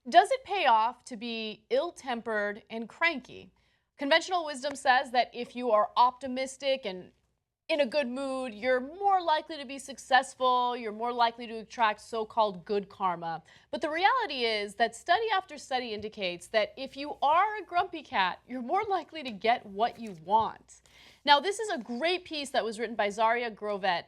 Does it pay off to be ill-tempered and cranky? Conventional wisdom says that if you are optimistic and in a good mood, you're more likely to be successful, you're more likely to attract so-called good karma. But the reality is that study after study indicates that if you are a grumpy cat, you're more likely to get what you want. Now, this is a great piece that was written by Zaria Grovet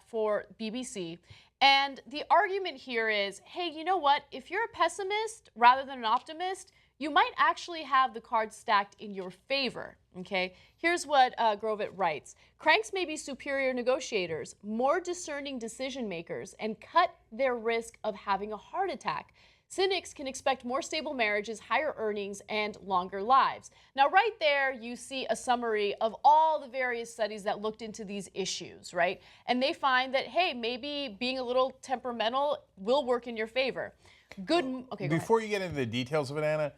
for BBC. And the argument here is, hey, you know what? If you're a pessimist rather than an optimist, you might actually have the cards stacked in your favor, okay? Here's what Grovet writes. Cranks may be superior negotiators, more discerning decision makers, and cut their risk of having a heart attack. Cynics can expect more stable marriages, higher earnings, and longer lives. Now, right there, you see a summary of all the various studies that looked into these issues, right? And they find that, hey, maybe being a little temperamental will work in your favor. Okay, Before you get into the details of it, Anna,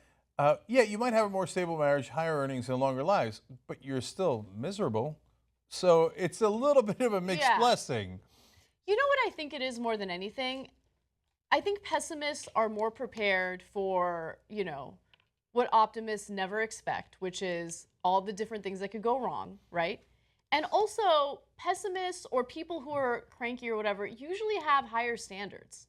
yeah, you might have a more stable marriage, higher earnings, and longer lives, but you're still miserable. So it's a little bit of a mixed blessing. You know what I think it is more than anything? I think pessimists are more prepared for, you know, what optimists never expect, which is all the different things that could go wrong, right? And also, pessimists or people who are cranky or whatever usually have higher standards.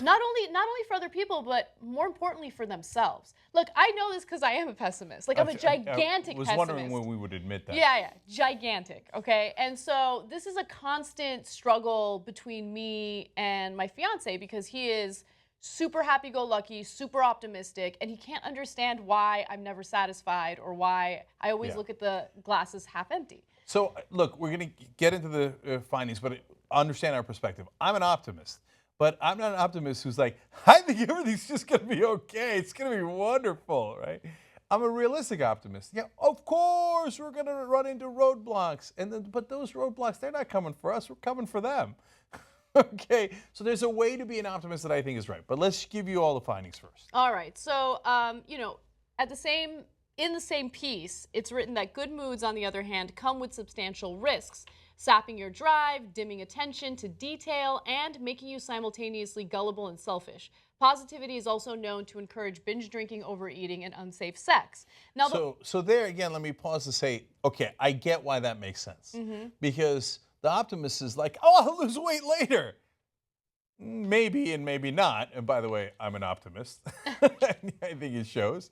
Not only for other people, but more importantly for themselves. Look, I know this because I am a pessimist. Like, I'm a gigantic pessimist. I was wondering when we would admit that. Yeah, gigantic, okay? And so this is a constant struggle between me and my fiance because he is super happy-go-lucky, super optimistic, and he can't understand why I'm never satisfied or why I always look at the glasses half empty. So, look, we're going to get into the findings, but understand our perspective. I'm an optimist. But I'm not an optimist who's like, I think everything's just going to be okay. It's going to be wonderful, right? I'm a realistic optimist. Yeah, of course we're going to run into roadblocks. But those roadblocks, they're not coming for us. We're coming for them. Okay, so there's a way to be an optimist that I think is right. But let's give you all the findings first. All right. So, you know, in the same piece, it's written that good moods, on the other hand, come with substantial risks. Sapping your drive, dimming attention to detail, and making you simultaneously gullible and selfish. Positivity is also known to encourage binge drinking, overeating, and unsafe sex. Now, so there again, let me pause to say, okay, I get why that makes sense. Because the optimist is like, oh, I'll lose weight later. Maybe and maybe not. And by the way, I'm an optimist. I think it shows.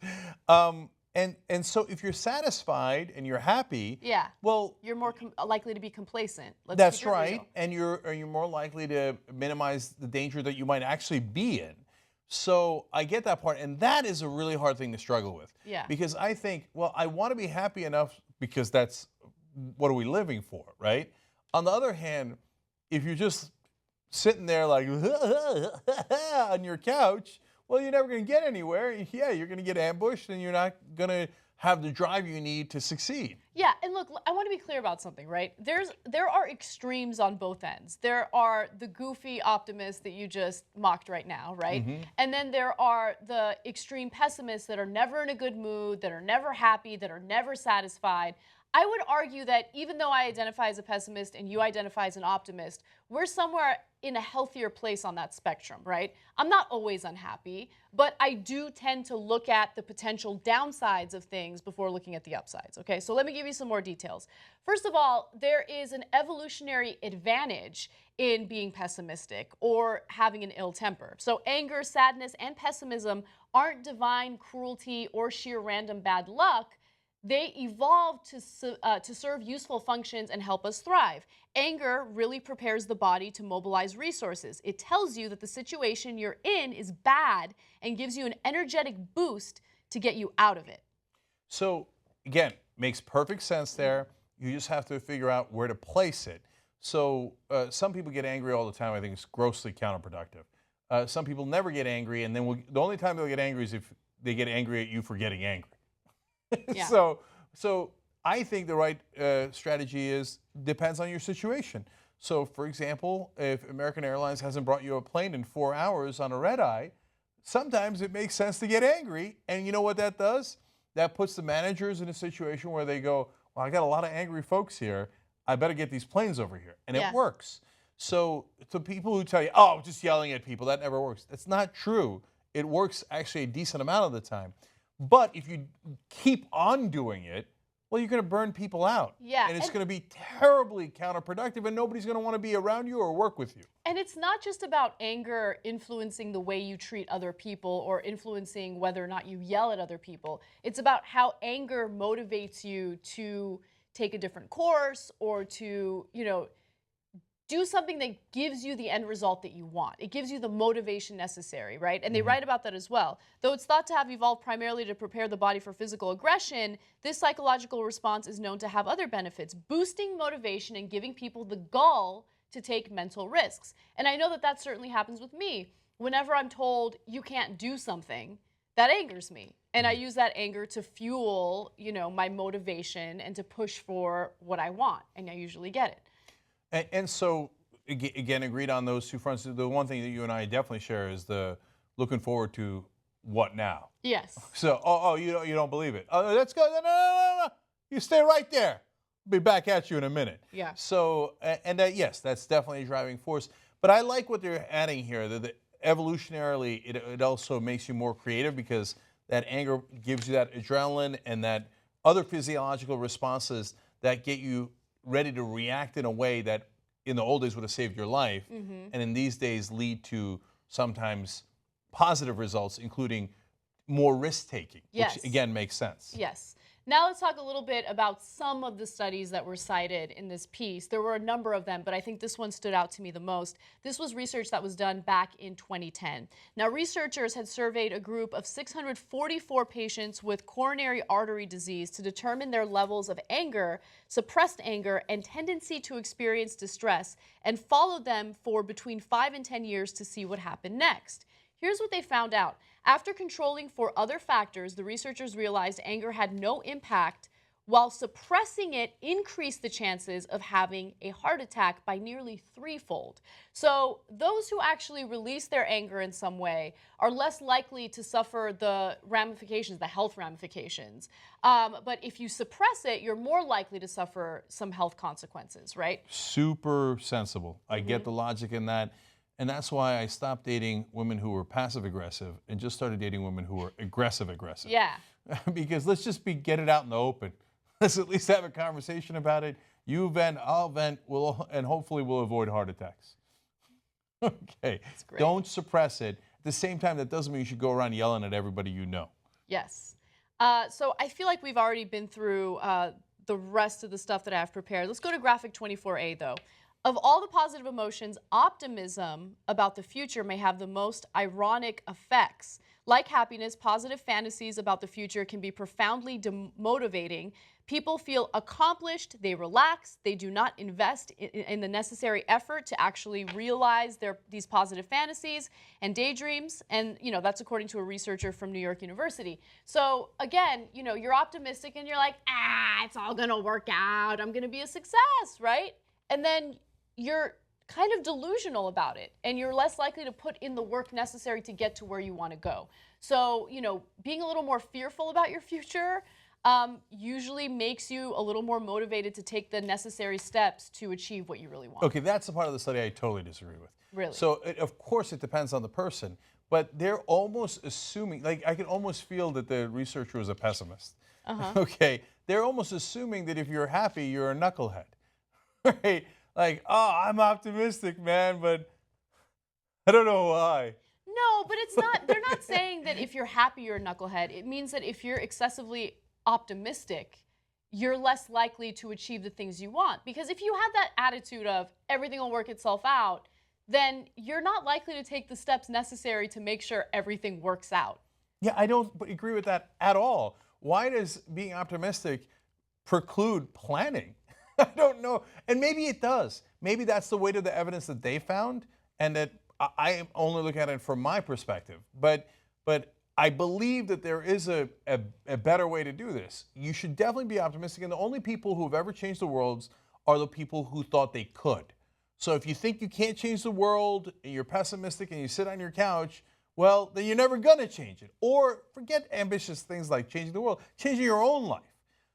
And so if you're satisfied and you're happy, well, you're more likely to be complacent. That's right, and you're more likely to minimize the danger that you might actually be in. So I get that part, and that is a really hard thing to struggle with. Yeah. Because I think, well, I want to be happy enough because that's what are we living for, right? On the other hand, if you're just sitting there like on your couch, well, you're never going to get anywhere. Yeah, you're going to get ambushed, and you're not going to have the drive you need to succeed. Yeah, and look, I want to be clear about something, right? There are extremes on both ends. There are the goofy optimists that you just mocked right now, right? And then there are the extreme pessimists that are never in a good mood, that are never happy, that are never satisfied. I would argue that even though I identify as a pessimist and you identify as an optimist, we're somewhere in a healthier place on that spectrum, right? I'm not always unhappy, but I do tend to look at the potential downsides of things before looking at the upsides, okay? So let me give you some more details. First of all, there is an evolutionary advantage in being pessimistic or having an ill temper. So anger, sadness, and pessimism aren't divine cruelty or sheer random bad luck. They evolved to serve useful functions and help us thrive. Anger really prepares the body to mobilize resources. It tells you that the situation you're in is bad and gives you an energetic boost to get you out of it. So, again, makes perfect sense there. You just have to figure out where to place it. So, some people get angry all the time. I think it's grossly counterproductive. Some people never get angry, and then the only time they'll get angry is if they get angry at you for getting angry. Yeah. So I think the right strategy depends on your situation. So, for example, if American Airlines hasn't brought you a plane in 4 hours on a red eye, sometimes it makes sense to get angry. And you know what that does? That puts the managers in a situation where they go, well, I got a lot of angry folks here. I better get these planes over here. And it works. So to people who tell you, oh, just yelling at people, that never works. That's not true. it works actually a decent amount of the time. But if you keep on doing it, well, you're going to burn people out. Yeah. And it's going to be terribly counterproductive, and nobody's going to want to be around you or work with you. And it's not just about anger influencing the way you treat other people or influencing whether or not you yell at other people. It's about how anger motivates you to take a different course or to, do something that gives you the end result that you want. It gives you the motivation necessary, right? And they write about that as well. Though it's thought to have evolved primarily to prepare the body for physical aggression, this psychological response is known to have other benefits, boosting motivation and giving people the gall to take mental risks. And I know that that certainly happens with me. Whenever I'm told you can't do something, that angers me. And I use that anger to fuel, my motivation and to push for what I want. And I usually get it. And so, again, agreed on those two fronts. The one thing that you and I definitely share is the looking forward to what now. Yes. So, you don't believe it. Let's go. No. You stay right there. I'll be back at you in a minute. Yeah. So, yes, that's definitely a driving force. But I like what they're adding here. That evolutionarily, it also makes you more creative because that anger gives you that adrenaline and that other physiological responses that get you ready to react in a way that in the old days would have saved your life, and in these days lead to sometimes positive results, including more risk-taking, which again makes sense. Yes. Now let's talk a little bit about some of the studies that were cited in this piece. There were a number of them, but I think this one stood out to me the most. This was research that was done back in 2010. Now, researchers had surveyed a group of 644 patients with coronary artery disease to determine their levels of anger, suppressed anger, and tendency to experience distress, and followed them for between 5 and 10 years to see what happened next. Here's what they found out. After controlling for other factors, the researchers realized anger had no impact, while suppressing it increased the chances of having a heart attack by nearly threefold. So those who actually release their anger in some way are less likely to suffer the ramifications, the health ramifications. But if you suppress it, you're more likely to suffer some health consequences, right? Super sensible. I get the logic in that. And that's why I stopped dating women who were passive-aggressive and just started dating women who were aggressive-aggressive. Yeah. Because let's just get it out in the open. Let's at least have a conversation about it. You vent, I'll vent, and hopefully we'll avoid heart attacks. Okay. Don't suppress it. At the same time, that doesn't mean you should go around yelling at everybody you know. Yes. So I feel like we've already been through the rest of the stuff that I have prepared. Let's go to graphic 24A, though. Of all the positive emotions, optimism about the future may have the most ironic effects. Like happiness, positive fantasies about the future can be profoundly demotivating. People feel accomplished, they relax, they do not invest in the necessary effort to actually realize these positive fantasies and daydreams. And, that's according to a researcher from New York University. So again, you're optimistic and you're like, it's all gonna work out, I'm gonna be a success, right? And then you're kind of delusional about it, and you're less likely to put in the work necessary to get to where you want to go. So, being a little more fearful about your future usually makes you a little more motivated to take the necessary steps to achieve what you really want. Okay, that's the part of the study I totally disagree with. Really? So, of course, it depends on the person, but they're almost assuming, like I can almost feel that the researcher was a pessimist. Okay, they're almost assuming that if you're happy, you're a knucklehead, right? Like, I'm optimistic, man, but I don't know why. No, but it's not, they're not saying that if you're happy, you're a knucklehead. It means that if you're excessively optimistic, you're less likely to achieve the things you want. Because if you have that attitude of everything will work itself out, then you're not likely to take the steps necessary to make sure everything works out. Yeah, I don't agree with that at all. Why does being optimistic preclude planning? I don't know. And maybe it does. Maybe that's the weight of the evidence that they found, and that I am only looking at it from my perspective. But I believe that there is a better way to do this. You should definitely be optimistic, and the only people who have ever changed the world are the people who thought they could. So if you think you can't change the world, and you're pessimistic, and you sit on your couch, well, then you're never going to change it. Or forget ambitious things like changing the world, changing your own life.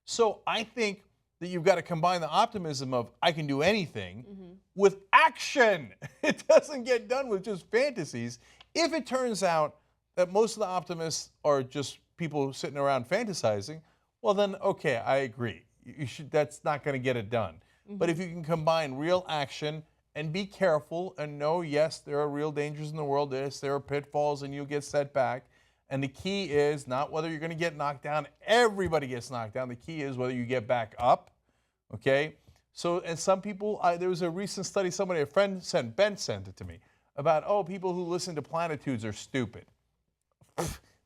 So I think that you've got to combine the optimism of I can do anything with action. It doesn't get done with just fantasies. If it turns out that most of the optimists are just people sitting around fantasizing, well then, okay, I agree. You should. That's not going to get it done. But if you can combine real action and be careful and know, yes, there are real dangers in the world. Yes, there are pitfalls and you'll get set back. And the key is not whether you're going to get knocked down. Everybody gets knocked down. The key is whether you get back up. Okay? So, and some people, there was a recent study, a friend sent, Ben sent it to me, about, oh, people who listen to platitudes are stupid.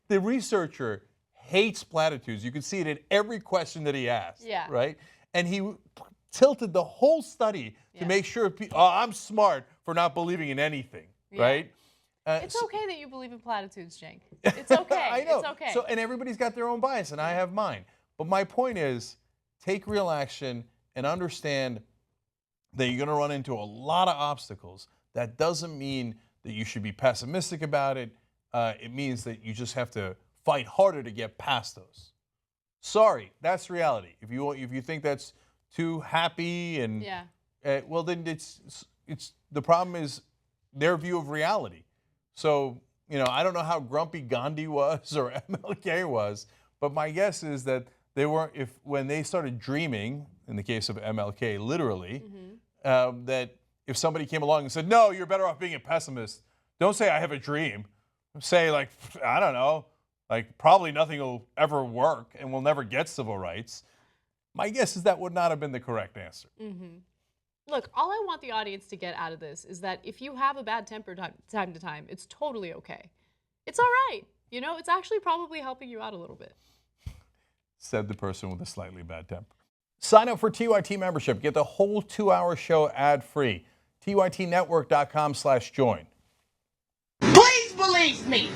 The researcher hates platitudes. You can see it in every question that he asked. Yeah. Right? And he tilted the whole study to make sure, I'm smart for not believing in anything. Yeah. Right? It's okay that you believe in platitudes, Cenk. It's okay. I know. It's okay. So, and everybody's got their own bias, and I have mine. But my point is, take real action and understand that you're going to run into a lot of obstacles. That doesn't mean that you should be pessimistic about it. It means that you just have to fight harder to get past those. Sorry, that's reality. If you think that's too happy and well, then it's the problem is their view of reality. So, I don't know how grumpy Gandhi was or MLK was, but my guess is that they weren't, when they started dreaming, in the case of MLK, literally, that if somebody came along and said, no, you're better off being a pessimist, don't say I have a dream. Say, like, I don't know, like probably nothing will ever work and we'll never get civil rights. My guess is that would not have been the correct answer. Look, all I want the audience to get out of this is that if you have a bad temper time to time, it's totally okay. It's all right. It's actually probably helping you out a little bit. Said the person with a slightly bad temper. Sign up for TYT membership. Get the whole 2-hour show ad-free. TYTnetwork.com/join. Please believe me.